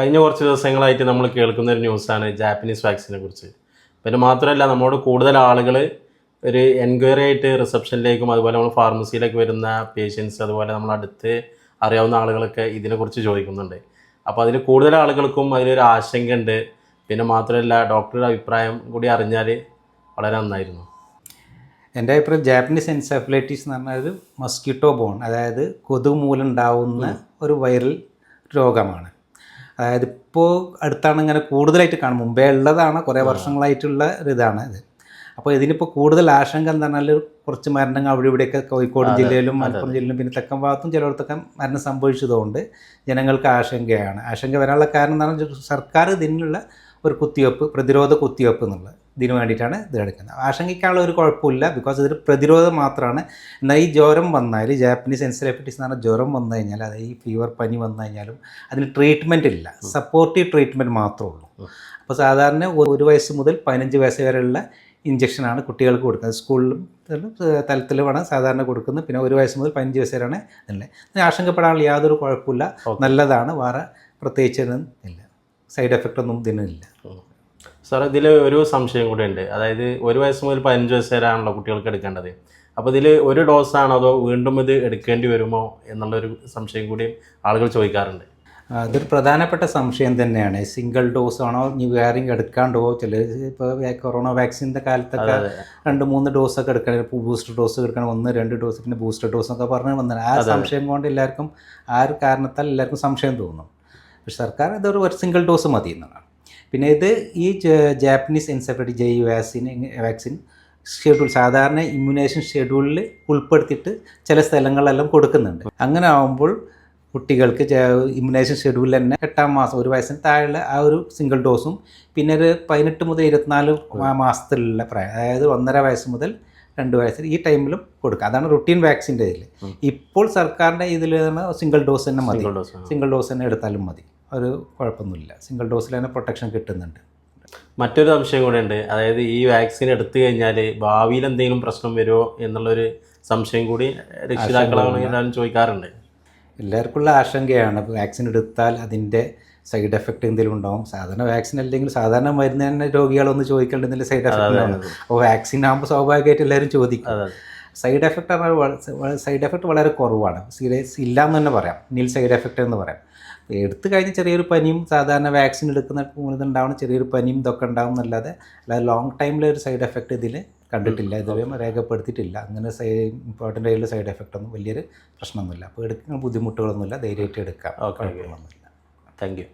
കഴിഞ്ഞ കുറച്ച് ദിവസങ്ങളായിട്ട് നമ്മൾ കേൾക്കുന്ന ഒരു ന്യൂസാണ് ജാപ്പനീസ് വാക്സിനെ കുറിച്ച്. പിന്നെ മാത്രമല്ല, നമ്മളോട് കൂടുതൽ ആളുകൾ ഒരു എൻക്വയറി ആയിട്ട് റിസപ്ഷനിലേക്കും അതുപോലെ നമ്മൾ ഫാർമസിയിലേക്ക് വരുന്ന പേഷ്യൻസ്, അതുപോലെ നമ്മളടുത്ത് അറിയാവുന്ന ആളുകളൊക്കെ ഇതിനെക്കുറിച്ച് ചോദിക്കുന്നുണ്ട്. അപ്പോൾ അതിൽ കൂടുതൽ ആളുകൾക്കും അതിലൊരു ആശങ്കയുണ്ട്. പിന്നെ മാത്രമല്ല, ഡോക്ടറുടെ അഭിപ്രായം കൂടി അറിഞ്ഞാൽ വളരെ നന്നായിരുന്നു. എൻ്റെ അഭിപ്രായം ജാപ്പനീസ് എൻസെഫലൈറ്റിസ് എന്ന് പറഞ്ഞാൽ ഒരു മസ്കിറ്റോ ബോൺ, അതായത് കൊതുക് മൂലമുണ്ടാവുന്ന ഒരു വൈറൽ രോഗമാണ്. അതായത് ഇപ്പോൾ അടുത്താണ് ഇങ്ങനെ കൂടുതലായിട്ട് കാണും, മുമ്പേ ഉള്ളതാണ്, കുറേ വർഷങ്ങളായിട്ടുള്ള ഒരു ഇതാണ് ഇത്. അപ്പോൾ ഇതിനിപ്പോൾ കൂടുതൽ ആശങ്ക എന്ന് പറഞ്ഞാൽ കുറച്ച് മരണങ്ങൾ അവിടെ ഇവിടെയൊക്കെ കോഴിക്കോട് ജില്ലയിലും മലപ്പുറം ജില്ലയിലും പിന്നെ തെക്കൻ ഭാഗത്തും ചിലയിടത്തൊക്കെ മരണം സംഭവിച്ചതുകൊണ്ട് ജനങ്ങൾക്ക് ആശങ്കയാണ്. ആശങ്ക വരാനുള്ള കാരണം എന്ന് പറഞ്ഞാൽ സർക്കാർ ഇതിനുള്ള ഒരു കുത്തിവയ്പ്പ്, പ്രതിരോധ കുത്തിവയ്പ്പ് എന്നുള്ളത് ഇതിനു വേണ്ടിയിട്ടാണ് ഇത് എടുക്കുന്നത്. ആശങ്കയ്ക്കുള്ള ഒരു കുഴപ്പമില്ല, ബിക്കോസ് ഇതൊരു പ്രതിരോധം മാത്രമാണ്. എന്നാൽ ഈ ജ്വരം വന്നാൽ, ജാപ്പനീസ് എൻസെഫലൈറ്റിസ് എന്ന് പറഞ്ഞാൽ ജ്വരം വന്നു കഴിഞ്ഞാൽ, അതായത് ഈ ഫീവർ പനി വന്നു കഴിഞ്ഞാലും അതിന് ട്രീറ്റ്മെൻറ്റ് ഇല്ല, സപ്പോർട്ടീവ് ട്രീറ്റ്മെൻറ്റ് മാത്രമേ ഉള്ളൂ. അപ്പോൾ സാധാരണ 1 വയസ്സ് മുതൽ 15 വയസ്സ് വരെയുള്ള ഇഞ്ചക്ഷനാണ് കുട്ടികൾക്ക് കൊടുക്കുന്നത്. സ്കൂളിലും തലത്തിലുമാണ് സാധാരണ കൊടുക്കുന്നത്. പിന്നെ 1 വയസ്സ് മുതൽ 15 വയസ്സ് വരെയാണ് ഇതിൻ്റെ. ആശങ്കപ്പെടാനുള്ള യാതൊരു കുഴപ്പമില്ല, നല്ലതാണ്, വേറെ പ്രത്യേകിച്ചൊന്നും ഇല്ല, സൈഡ് എഫക്റ്റ് ഒന്നും ഇതിനില്ല. സാർ, ഇതിൽ ഒരു സംശയം കൂടെ ഉണ്ട്. അതായത് 1 വയസ്സ് മുതൽ 15 വയസ്സ് വരെയാണല്ലോ കുട്ടികൾക്ക് എടുക്കേണ്ടത്. അപ്പോൾ ഇതിൽ ഒരു ഡോസാണോ അതോ വീണ്ടും ഇത് എടുക്കേണ്ടി വരുമോ എന്നുള്ളൊരു സംശയം കൂടി ആളുകൾ ചോദിക്കാറുണ്ട്. അതൊരു പ്രധാനപ്പെട്ട സംശയം തന്നെയാണ്. സിംഗിൾ ഡോസ് ആണോ ഇനി വേറെയും എടുക്കാണ്ടോ? ചില ഇപ്പോൾ കൊറോണ വാക്സിൻ്റെ കാലത്തൊക്കെ 2-3 ഡോസൊക്കെ എടുക്കണം, ബൂസ്റ്റർ ഡോസ് എടുക്കണം, 1-2 ഡോസ്, പിന്നെ ബൂസ്റ്റർ ഡോസ് എന്നൊക്കെ പറഞ്ഞ് വന്നത്. ആ സംശയം കൊണ്ട് എല്ലാവർക്കും, ആ ഒരു കാരണത്താൽ എല്ലാവർക്കും സംശയം തോന്നും. പക്ഷെ സർക്കാർ ഇതൊരു സിംഗിൾ ഡോസ് മതി എന്നതാണ്. പിന്നെ ഇത് ഈ ജാപ്പനീസ് എൻസെഫലൈറ്റിസ് വാക്സിൻ ഷെഡ്യൂൾ, സാധാരണ ഇമ്മ്യൂണേഷൻ ഷെഡ്യൂളിൽ ഉൾപ്പെടുത്തിയിട്ട് ചില സ്ഥലങ്ങളിലെല്ലാം കൊടുക്കുന്നുണ്ട്. അങ്ങനെ ആകുമ്പോൾ കുട്ടികൾക്ക് ഇമ്മ്യൂണേഷൻ ഷെഡ്യൂളിൽ തന്നെ 8-ാം മാസം, 1 വയസ്സിന് താഴെയുള്ള ആ ഒരു സിംഗിൾ ഡോസും, പിന്നെ ഒരു 18 മുതൽ 24 മാസത്തിലുള്ള പ്രായം, അതായത് 1.5 വയസ്സ് മുതൽ 2 വയസ്സിൽ ഈ ടൈമിലും കൊടുക്കുക. അതാണ് റുട്ടീൻ വാക്സിൻ്റെ ഇതിൽ. ഇപ്പോൾ സർക്കാരിൻ്റെ ഇതിൽ സിംഗിൾ ഡോസ് തന്നെ മതി, സിംഗിൾ ഡോസ് തന്നെ എടുത്താലും മതി, ഒരു കുഴപ്പമൊന്നുമില്ല. സിംഗിൾ ഡോസിൽ തന്നെ പ്രൊട്ടക്ഷൻ കിട്ടുന്നുണ്ട്. മറ്റൊരു സംശയം കൂടെ ഉണ്ട്. അതായത് ഈ വാക്സിൻ എടുത്തു കഴിഞ്ഞാൽ ഭാവിയിൽ എന്തെങ്കിലും പ്രശ്നം വരുമോ എന്നുള്ളൊരു സംശയം കൂടി രക്ഷിതാക്കളാണെങ്കിലും ചോദിക്കാറുണ്ട്. എല്ലാവർക്കുള്ള ആശങ്കയാണ്. വാക്സിൻ എടുത്താൽ അതിൻ്റെ സൈഡ് എഫക്റ്റ് എന്തെങ്കിലും ഉണ്ടാവും. സാധാരണ വാക്സിൻ അല്ലെങ്കിൽ സാധാരണ മരുന്ന് തന്നെ രോഗികളൊന്ന് ചോദിക്കേണ്ടതിൻ്റെ സൈഡ് എഫക്റ്റ് ഉണ്ടാവും. അപ്പോൾ വാക്സിൻ ആകുമ്പോൾ സ്വാഭാവികമായിട്ട് എല്ലാവരും ചോദിക്കും. സൈഡ് എഫക്റ്റ് വളരെ കുറവാണ്, സീരിയസ് ഇല്ല എന്ന് തന്നെ പറയാം, നിൽ സൈഡ് എഫക്റ്റ് എന്ന് പറയാം. എടുത്തു കഴിഞ്ഞ് ചെറിയൊരു പനിയും, സാധാരണ വാക്സിൻ എടുക്കുന്ന ഇതുണ്ടാവുന്ന ചെറിയൊരു പനിയും ഇതൊക്കെ ഉണ്ടാവും എന്നല്ലാതെ ലോങ് ടൈമിലൊരു സൈഡ് എഫക്റ്റ് ഇതിൽ കണ്ടിട്ടില്ല, ഇതുവരെ രേഖപ്പെടുത്തിയിട്ടില്ല. അങ്ങനെ ഇമ്പോർട്ടൻ്റ് ആയിട്ടുള്ള സൈഡ് എഫക്റ്റ് ഒന്നും വലിയൊരു പ്രശ്നമൊന്നുമില്ല. അപ്പോൾ എടുക്കുന്ന ബുദ്ധിമുട്ടുകളൊന്നുമില്ല, ധൈര്യമായിട്ട് എടുക്കാം, കുഴപ്പമൊന്നുമില്ല. Thank you.